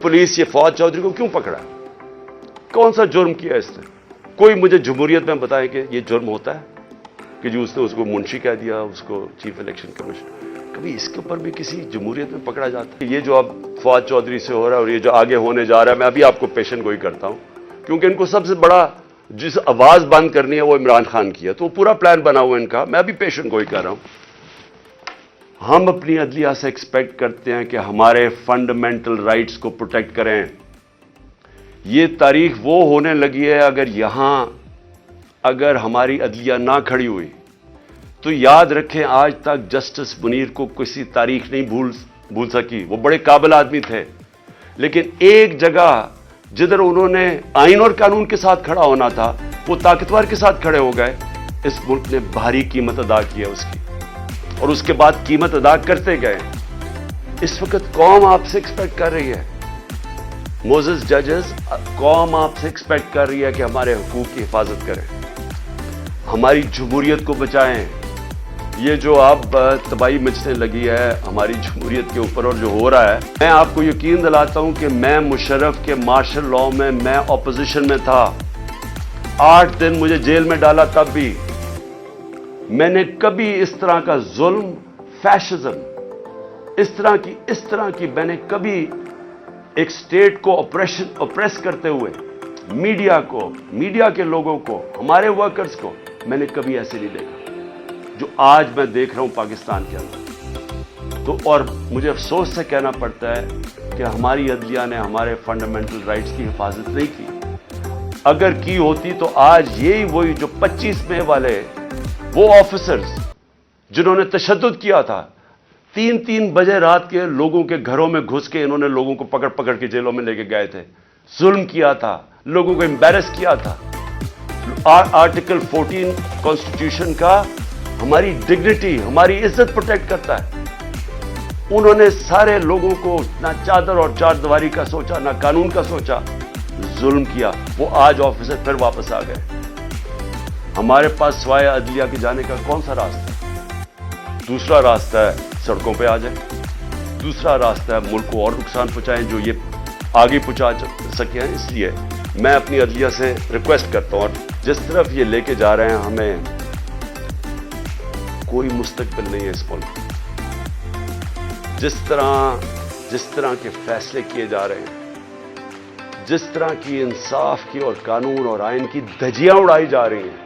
Police ये फौज चौधरी को क्यों पकड़ा? कौन सा जुर्म किया इसने? कोई मुझे जमहूरियत में बताए कि ये जुर्म होता है कि जो उसने उसको मुंशी कह दिया, उसको चीफ इलेक्शन कमीशन? कभी इसके ऊपर भी किसी जमहूरियत में पकड़ा जाता है? ये जो अब फौज चौधरी से हो रहा है और ये जो आगे होने जा रहा है, मैं अभी आपको पेशन गोई करता हूं, क्योंकि इनको सबसे बड़ा जिस आवाज बंद करनी है वो इमरान खान की है, तो पूरा प्लान बना हुआ है इनका। मैं अभी पेशन गोई कर रहा हूं। हम अपनी अदलिया से एक्सपेक्ट करते हैं कि हमारे फंडामेंटल राइट्स को प्रोटेक्ट करें। ये तारीख वो होने लगी है, अगर हमारी अदलिया ना खड़ी हुई तो याद रखें, आज तक जस्टिस मुनीर को किसी तारीख नहीं भूल सकी। वो बड़े काबिल आदमी थे, लेकिन एक जगह जिधर उन्होंने आइन और कानून के साथ खड़ा होना था, वो ताकतवर के साथ खड़े हो गए। इस मुल्क ने भारी कीमत अदा की है उसकी, और उसके बाद कीमत अदा करते गए। इस वक्त कौम आपसे एक्सपेक्ट कर रही है, मोजेस जजेस, कौम आपसे एक्सपेक्ट कर रही है कि हमारे हुकूक की हिफाजत करें, हमारी जमहूरियत को बचाएं। ये जो अब तबाही मचने लगी है हमारी जमहूरियत के ऊपर और जो हो रहा है, मैं आपको यकीन दिलाता हूं कि मैं मुशर्रफ के मार्शल लॉ में मैं ऑपोजिशन में था। 8 दिन मुझे जेल में डाला, तब भी मैंने कभी इस तरह का जुल्म, फैशिज्म, इस तरह की मैंने कभी एक स्टेट को ऑप्रेस करते हुए मीडिया के लोगों को, हमारे वर्कर्स को, मैंने कभी ऐसे नहीं देखा जो आज मैं देख रहा हूं पाकिस्तान के अंदर। तो और मुझे अफसोस से कहना पड़ता है कि हमारी अदलिया ने हमारे फंडामेंटल राइट्स की हिफाजत नहीं की। अगर की होती तो आज वही जो 25 मई वाले वो ऑफिसर्स जिन्होंने तशद्दुद किया था, 3-3 बजे रात के लोगों के घरों में घुस के इन्होंने लोगों को पकड़ पकड़ के जेलों में लेके गए थे, जुल्म किया था, लोगों को एम्बैरस किया था। आर्टिकल 14 कॉन्स्टिट्यूशन का हमारी डिग्निटी, हमारी इज्जत प्रोटेक्ट करता है। उन्होंने सारे लोगों को ना चादर और चारदीवारी का सोचा, ना कानून का सोचा, जुल्म किया। वो आज ऑफिसर फिर वापस आ गए। हमारे पास सिवाय अदलिया के जाने का कौन सा रास्ता है? दूसरा रास्ता है सड़कों पे आ जाए, दूसरा रास्ता है मुल्क को और नुकसान पहुंचाएं जो ये आगे पहुंचा सके हैं। इसलिए मैं अपनी अदलिया से रिक्वेस्ट करता हूं, और जिस तरफ ये लेके जा रहे हैं, हमें कोई मुस्तकबिल नहीं है इस मुल्क। जिस तरह के फैसले किए जा रहे हैं, जिस तरह की इंसाफ की और कानून और आइन की धज्जियां उड़ाई जा रही हैं,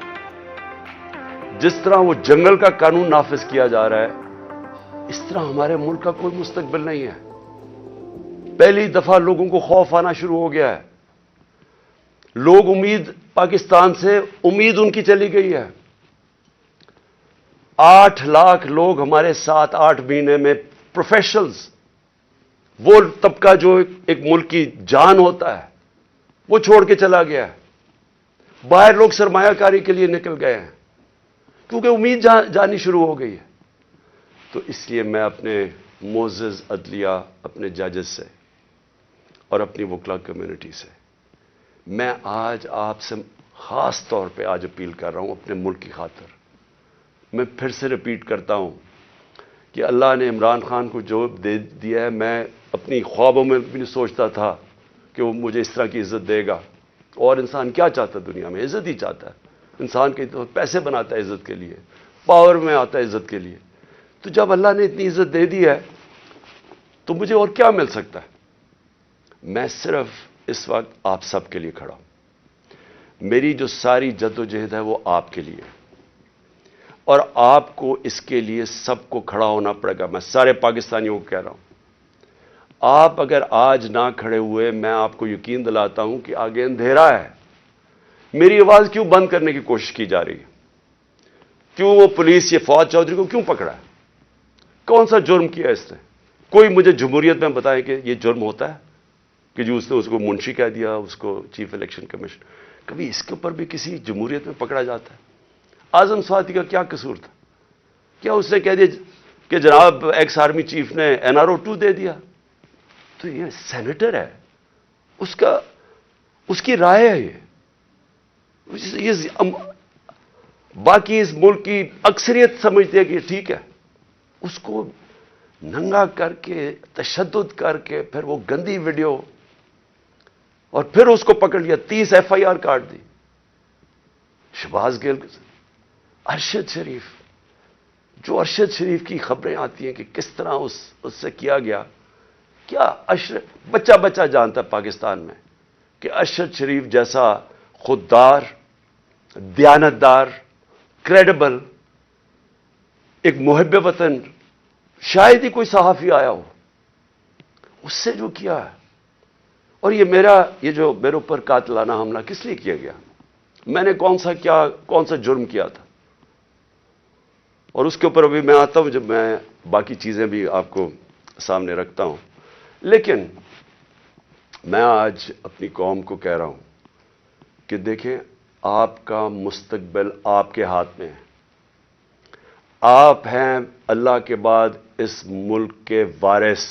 जिस तरह वो जंगल का कानून नाफिज किया जा रहा है, इस तरह हमारे मुल्क का कोई मुस्तकबिल नहीं है। पहली दफा लोगों को खौफ आना शुरू हो गया है। लोग पाकिस्तान से उम्मीद उनकी चली गई है। 8 लाख लोग हमारे 7-8 महीने में प्रोफेशनल्स, वो तबका जो एक मुल्क की जान होता है, वो छोड़ के चला गया है। बाहर लोग सरमायाकारी के लिए निकल गए हैं क्योंकि उम्मीद जानी शुरू हो गई है। तो इसलिए मैं अपने मोअज़्ज़ज़ अदलिया, अपने जजेस से और अपनी वकला कम्युनिटी से मैं आज आपसे खास तौर पे आज अपील कर रहा हूं अपने मुल्क की खातिर। मैं फिर से रिपीट करता हूं कि अल्लाह ने इमरान खान को जो दे दिया है, मैं अपनी ख्वाबों में भी नहीं सोचता था कि वो मुझे इस तरह की इज्जत देगा। और इंसान क्या चाहता है दुनिया में? इज्जत ही चाहता है। इंसान के तो पैसे बनाता है इज्जत के लिए, पावर में आता है इज्जत के लिए। तो जब अल्लाह ने इतनी इज्जत दे दी है तो मुझे और क्या मिल सकता है? मैं सिर्फ इस वक्त आप सब के लिए खड़ा हूं। मेरी जो सारी जद्दोजहद है वो आपके लिए, और आपको इसके लिए सबको खड़ा होना पड़ेगा। मैं सारे पाकिस्तानियों को कह रहा हूं, आप अगर आज ना खड़े हुए, मैं आपको यकीन दिलाता हूं कि आगे अंधेरा है। मेरी आवाज क्यों बंद करने की कोशिश की जा रही है? क्यों वो पुलिस ये फौज चौधरी को क्यों पकड़ा है? कौन सा जुर्म किया इसने? कोई मुझे जमहूरियत में बताए कि ये जुर्म होता है कि जो उसने उसको मुंशी कह दिया, उसको चीफ इलेक्शन कमीशन? कभी इसके ऊपर भी किसी जमहूरियत में पकड़ा जाता है? आजम स्वाति का क्या कसूर था? क्या उसने कह दिया कि जनाब एक्स आर्मी चीफ ने NRO 2 दे दिया? तो ये सेनेटर है, उसकी राय है ये बाकी इस मुल्क की अक्सरियत समझती है कि ठीक है। उसको नंगा करके, तशद्दुद करके, फिर वो गंदी वीडियो اور پھر اس کو پکڑ لیا, 30 FIR کاٹ دی. شہباز گیل, ارشد شریف, جو ارشد شریف کی خبریں آتی ہیں کہ کس طرح اس سے کیا گیا, کیا بچہ بچہ جانتا ہے پاکستان میں کہ ارشد شریف جیسا خوددار, دیانتدار, کریڈیبل, ایک محب وطن شاید ہی کوئی صحافی آیا ہو, اس سے جو کیا ہے. اور یہ جو میرے اوپر قاتلانہ حملہ کس لیے کیا گیا, میں نے کون سا جرم کیا تھا, اور اس کے اوپر ابھی میں آتا ہوں جب میں باقی چیزیں بھی آپ کو سامنے رکھتا ہوں. لیکن میں آج اپنی قوم کو کہہ رہا ہوں کہ دیکھیں, آپ کا مستقبل آپ کے ہاتھ میں ہے. آپ ہیں اللہ کے بعد اس ملک کے وارث.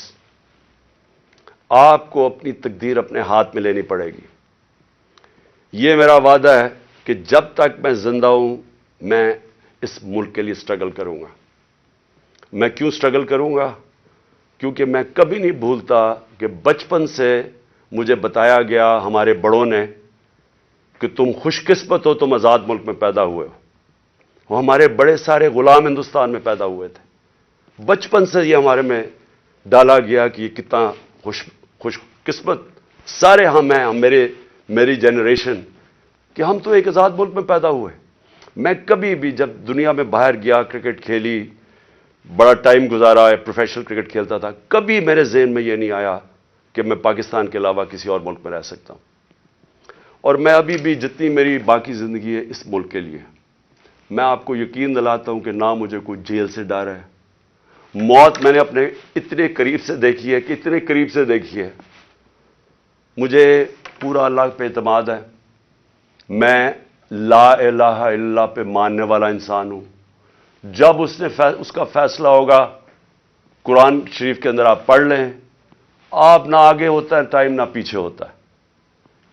آپ کو اپنی تقدیر اپنے ہاتھ میں لینی پڑے گی. یہ میرا وعدہ ہے کہ جب تک میں زندہ ہوں میں اس ملک کے لیے سٹرگل کروں گا. میں کیوں سٹرگل کروں گا؟ کیونکہ میں کبھی نہیں بھولتا کہ بچپن سے مجھے بتایا گیا ہمارے بڑوں نے کہ تم خوش قسمت ہو, تم آزاد ملک میں پیدا ہوئے ہو. وہ ہمارے بڑے سارے غلام ہندوستان میں پیدا ہوئے تھے. بچپن سے یہ ہمارے میں ڈالا گیا کہ یہ کتنا خوش قسمت سارے ہم ہیں, میری جنریشن, کہ ہم تو ایک آزاد ملک میں پیدا ہوئے. میں کبھی بھی جب دنیا میں باہر گیا, کرکٹ کھیلی, بڑا ٹائم گزارا ہے, پروفیشنل کرکٹ کھیلتا تھا, کبھی میرے ذہن میں یہ نہیں آیا کہ میں پاکستان کے علاوہ کسی اور ملک میں رہ سکتا ہوں. اور میں ابھی بھی جتنی میری باقی زندگی ہے اس ملک کے لیے, میں آپ کو یقین دلاتا ہوں کہ نہ مجھے کوئی جیل سے ڈر ہے. موت میں نے اپنے اتنے قریب سے دیکھی ہے کہ اتنے قریب سے دیکھی ہے. مجھے پورا اللہ پہ اعتماد ہے. میں لا الہ الا اللہ پہ ماننے والا انسان ہوں. جب اس کا فیصلہ ہوگا, قرآن شریف کے اندر آپ پڑھ لیں, آپ نہ آگے ہوتا ہے ٹائم نہ پیچھے ہوتا ہے.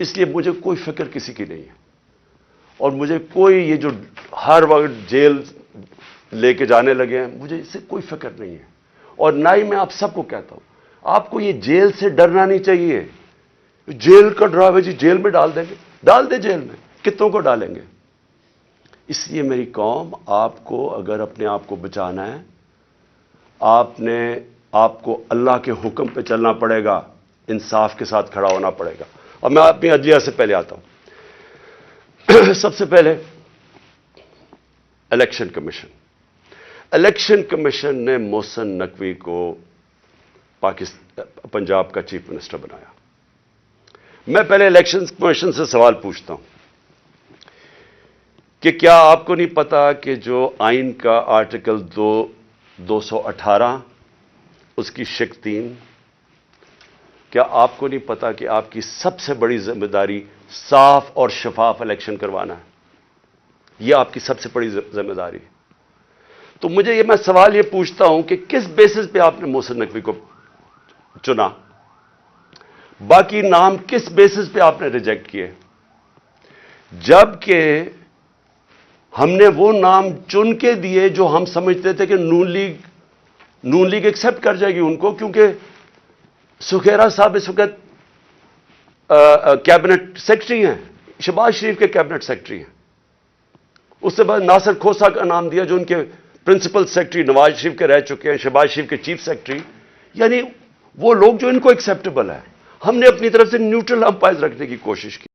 اس لیے مجھے کوئی فکر کسی کی نہیں ہے, اور مجھے کوئی یہ جو ہر وقت جیل لے کے جانے لگے ہیں, مجھے اس سے کوئی فکر نہیں ہے. اور نہ ہی میں آپ سب کو کہتا ہوں, آپ کو یہ جیل سے ڈرنا نہیں چاہیے. جیل کا ڈراوے, جی جیل میں ڈال دیں گے, ڈال دیں جیل میں, کتنوں کو ڈالیں گے. اس لیے میری قوم, آپ کو اگر اپنے آپ کو بچانا ہے, آپ کو اللہ کے حکم پہ چلنا پڑے گا, انصاف کے ساتھ کھڑا ہونا پڑے گا. اور میں اپنی عدلیہ سے پہلے آتا ہوں. سب سے پہلے الیکشن کمیشن. الیکشن کمیشن نے محسن نقوی کو پنجاب کا چیف منسٹر بنایا. میں پہلے الیکشن کمیشن سے سوال پوچھتا ہوں کہ کیا آپ کو نہیں پتا کہ جو آئین کا آرٹیکل 218 اس کی شق 3, کیا آپ کو نہیں پتا کہ آپ کی سب سے بڑی ذمہ داری صاف اور شفاف الیکشن کروانا ہے؟ یہ آپ کی سب سے بڑی ذمہ داری. تو مجھے میں سوال یہ پوچھتا ہوں کہ کس بیسس پہ آپ نے محسن نقوی کو چنا؟ باقی نام کس بیسس پہ آپ نے ریجیکٹ کیے؟ جبکہ ہم نے وہ نام چن کے دیے جو ہم سمجھتے تھے کہ نون لیگ ایکسپٹ کر جائے گی ان کو, کیونکہ سکھیرا صاحب اس وقت کیبنٹ سیکرٹری ہیں, شہباز شریف کے کیبنٹ سیکرٹری ہیں. اس سے بعد ناصر کھوسہ کا نام دیا جو ان کے پرنسپل سیکرٹری نواز شریف کے رہ چکے ہیں, شہباز شریف کے چیف سیکرٹری. یعنی وہ لوگ جو ان کو ایکسیپٹیبل ہے. ہم نے اپنی طرف سے نیوٹرل امپائر رکھنے کی کوشش کی.